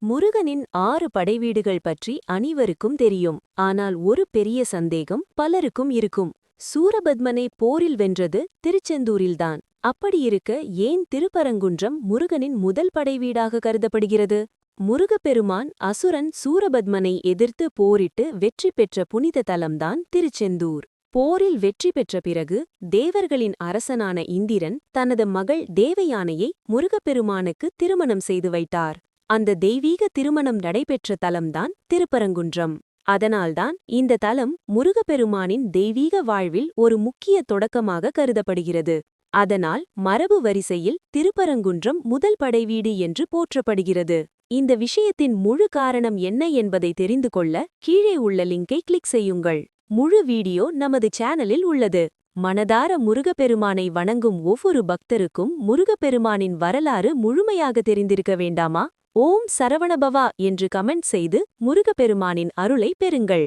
முருகனின் 6 படைவீடுகள் பற்றி அனைவருக்கும் தெரியும். ஆனால் ஒரு பெரிய சந்தேகம் பலருக்கும் இருக்கும். சூரபத்மனை போரில் வென்றது திருச்செந்தூரில்தான். அப்படியிருக்க ஏன் திருப்பரங்குன்றம் முருகனின் முதல் படைவீடாக கருதப்படுகிறது? முருகப்பெருமான் அசுரன் சூரபத்மனை எதிர்த்து போரிட்டு வெற்றி பெற்ற புனித தலம்தான் திருச்செந்தூர். போரில் வெற்றி பெற்ற பிறகு தேவர்களின் அரசனான இந்திரன் தனது மகள் தேவயானையை முருகப்பெருமானுக்கு திருமணம் செய்து வைத்தார். அந்த தெய்வீக திருமணம் நடைபெற்ற தலம்தான் திருப்பரங்குன்றம். அதனால்தான் இந்த தலம் முருகப்பெருமானின் தெய்வீக வாழ்வில் ஒரு முக்கிய தொடக்கமாக கருதப்படுகிறது. அதனால் மரபு வரிசையில் திருப்பரங்குன்றம் முதல் படைவீடு என்று போற்றப்படுகிறது. இந்த விஷயத்தின் முழு காரணம் என்ன என்பதை தெரிந்து கொள்ள கீழே உள்ள லிங்கை கிளிக் செய்யுங்கள். முழு வீடியோ நமது சேனலில் உள்ளது. மனதார முருகப்பெருமானை வணங்கும் ஒவ்வொரு பக்தருக்கும் முருகப்பெருமானின் வரலாறு முழுமையாக தெரிந்திருக்க வேண்டாமா? ஓம் சரவணபவா என்று கமெண்ட் செய்து முருகப்பெருமானின் அருளை பெறுங்கள்.